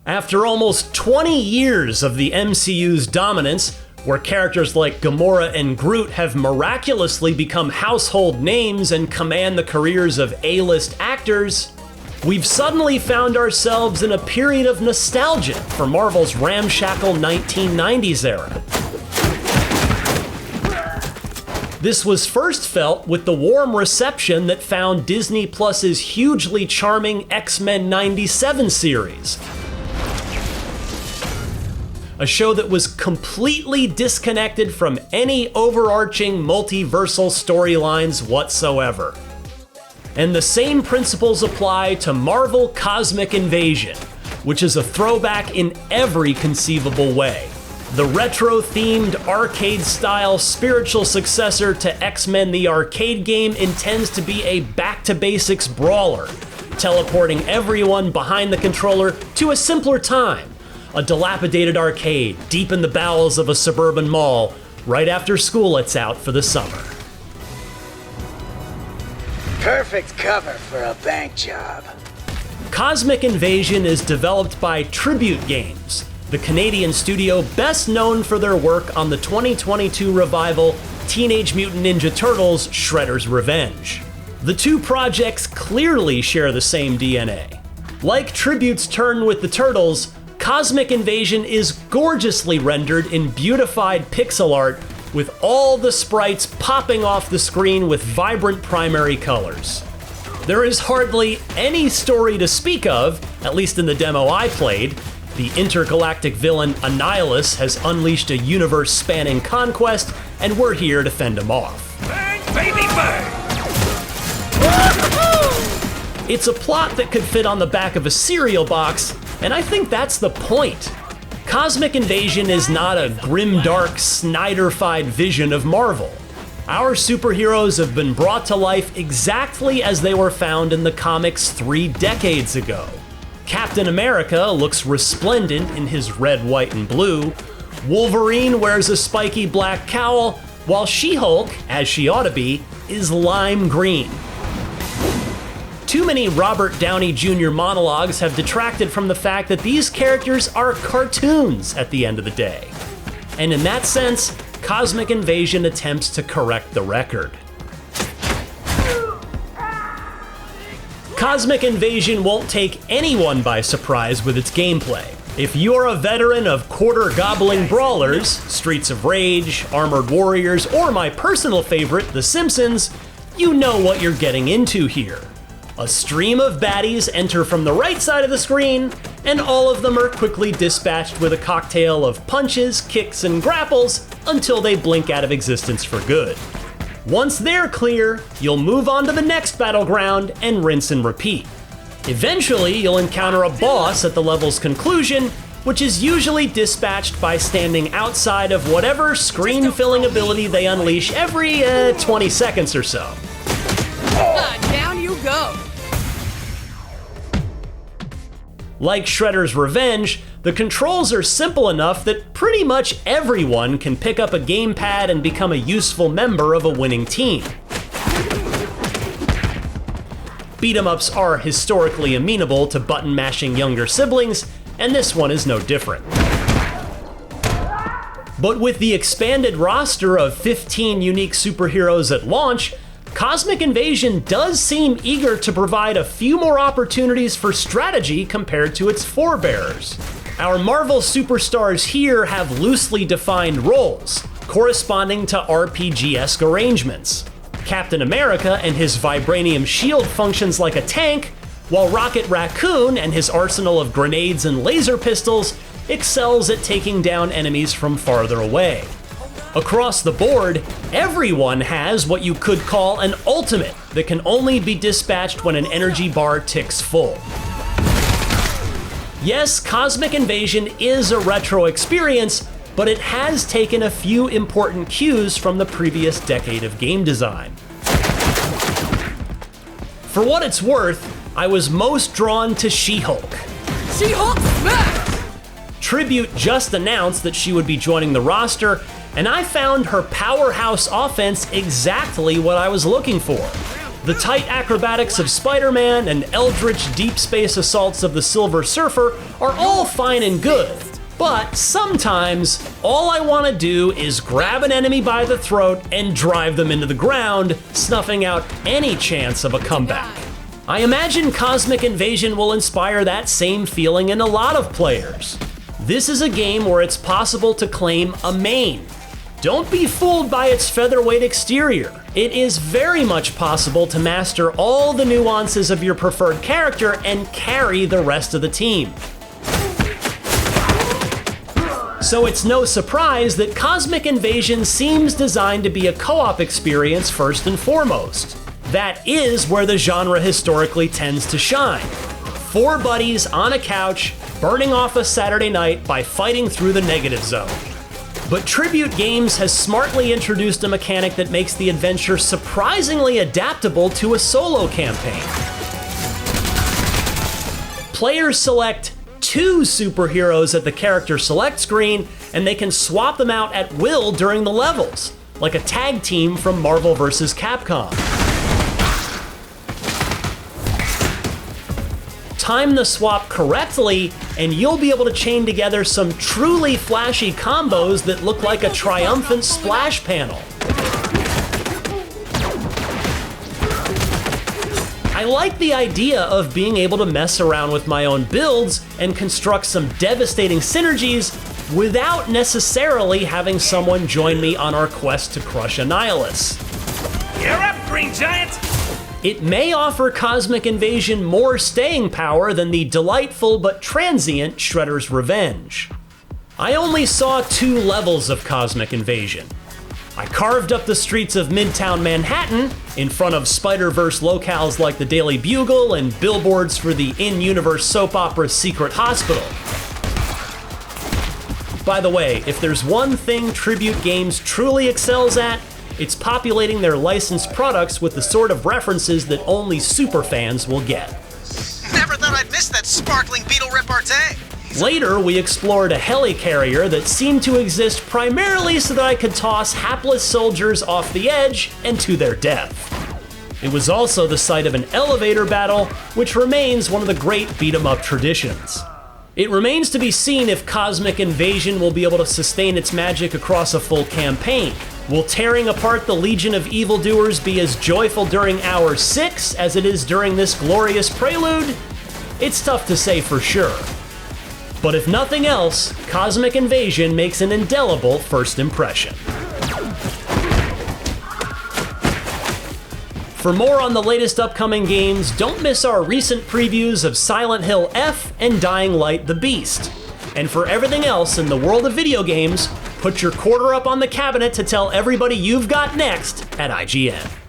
After almost 20 years of the MCU's dominance, where characters like Gamora and Groot have miraculously become household names and command the careers of A-list actors, we've suddenly found ourselves in a period of nostalgia for Marvel's ramshackle 1990s era. This was first felt with the warm reception that found Disney Plus's hugely charming X-Men 97 series, a show that was completely disconnected from any overarching multiversal storylines whatsoever. And the same principles apply to Marvel Cosmic Invasion, which is a throwback in every conceivable way. The retro-themed, arcade-style spiritual successor to X-Men the arcade game intends to be a back-to-basics brawler, teleporting everyone behind the controller to a simpler time. A dilapidated arcade deep in the bowels of a suburban mall, right after school lets out for the summer. Perfect cover for a bank job. Cosmic Invasion is developed by Tribute Games, the Canadian studio best known for their work on the 2022 revival Teenage Mutant Ninja Turtles: Shredder's Revenge. The two projects clearly share the same DNA. Like Tribute's turn with the Turtles, Cosmic Invasion is gorgeously rendered in beautified pixel art, with all the sprites popping off the screen with vibrant primary colors. There is hardly any story to speak of, at least in the demo I played. The intergalactic villain Annihilus has unleashed a universe-spanning conquest, and we're here to fend him off. Bang, baby, bang! It's a plot that could fit on the back of a cereal box, and I think that's the point. Cosmic Invasion is not a grimdark, Snyder-fied vision of Marvel. Our superheroes have been brought to life exactly as they were found in the comics 3 decades ago. Captain America looks resplendent in his red, white, and blue. Wolverine wears a spiky black cowl, while She-Hulk, as she ought to be, is lime green. Too many Robert Downey Jr. monologues have detracted from the fact that these characters are cartoons at the end of the day. And in that sense, Cosmic Invasion attempts to correct the record. Cosmic Invasion won't take anyone by surprise with its gameplay. If you're a veteran of quarter-gobbling brawlers, Streets of Rage, Armored Warriors, or my personal favorite, The Simpsons, you know what you're getting into here. A stream of baddies enter from the right side of the screen, and all of them are quickly dispatched with a cocktail of punches, kicks, and grapples until they blink out of existence for good. Once they're clear, you'll move on to the next battleground and rinse and repeat. Eventually, you'll encounter a boss at the level's conclusion, which is usually dispatched by standing outside of whatever screen-filling ability they unleash every 20 seconds or so. Down you go! Like Shredder's Revenge, the controls are simple enough that pretty much everyone can pick up a gamepad and become a useful member of a winning team. Beat-em-ups are historically amenable to button-mashing younger siblings, and this one is no different. But with the expanded roster of 15 unique superheroes at launch, Cosmic Invasion does seem eager to provide a few more opportunities for strategy compared to its forebears. Our Marvel superstars here have loosely defined roles, corresponding to RPG-esque arrangements. Captain America and his vibranium shield functions like a tank, while Rocket Raccoon and his arsenal of grenades and laser pistols excels at taking down enemies from farther away. Across the board, everyone has what you could call an ultimate that can only be dispatched when an energy bar ticks full. Yes, Cosmic Invasion is a retro experience, but it has taken a few important cues from the previous decade of game design. For what it's worth, I was most drawn to She-Hulk. She-Hulk smash! Tribute just announced that she would be joining the roster, and I found her powerhouse offense exactly what I was looking for. The tight acrobatics of Spider-Man and eldritch deep space assaults of the Silver Surfer are all fine and good, but sometimes all I want to do is grab an enemy by the throat and drive them into the ground, snuffing out any chance of a comeback. I imagine Cosmic Invasion will inspire that same feeling in a lot of players. This is a game where it's possible to claim a main. Don't be fooled by its featherweight exterior. It is very much possible to master all the nuances of your preferred character and carry the rest of the team. So it's no surprise that Cosmic Invasion seems designed to be a co-op experience first and foremost. That is where the genre historically tends to shine. 4 buddies on a couch, burning off a Saturday night by fighting through the negative zone. But Tribute Games has smartly introduced a mechanic that makes the adventure surprisingly adaptable to a solo campaign. Players select 2 superheroes at the character select screen, and they can swap them out at will during the levels, like a tag team from Marvel vs. Capcom. Time the swap correctly, and you'll be able to chain together some truly flashy combos that look like a triumphant splash panel. I like the idea of being able to mess around with my own builds and construct some devastating synergies without necessarily having someone join me on our quest to crush Annihilus. You're up, Green Giant! It may offer Cosmic Invasion more staying power than the delightful but transient Shredder's Revenge. I only saw 2 levels of Cosmic Invasion. I carved up the streets of Midtown Manhattan in front of Spider-Verse locales like the Daily Bugle and billboards for the in-universe soap opera Secret Hospital. By the way, if there's one thing Tribute Games truly excels at, it's populating their licensed products with the sort of references that only superfans will get. Never thought I'd miss that sparkling beetle repartee. Later, we explored a helicarrier that seemed to exist primarily so that I could toss hapless soldiers off the edge and to their death. It was also the site of an elevator battle, which remains one of the great beat-em-up traditions. It remains to be seen if Cosmic Invasion will be able to sustain its magic across a full campaign. Will tearing apart the Legion of Evildoers be as joyful during Hour 6 as it is during this glorious prelude? It's tough to say for sure. But if nothing else, Cosmic Invasion makes an indelible first impression. For more on the latest upcoming games, don't miss our recent previews of Silent Hill F and Dying Light the Beast. And for everything else in the world of video games, put your quarter up on the cabinet to tell everybody you've got next at IGN.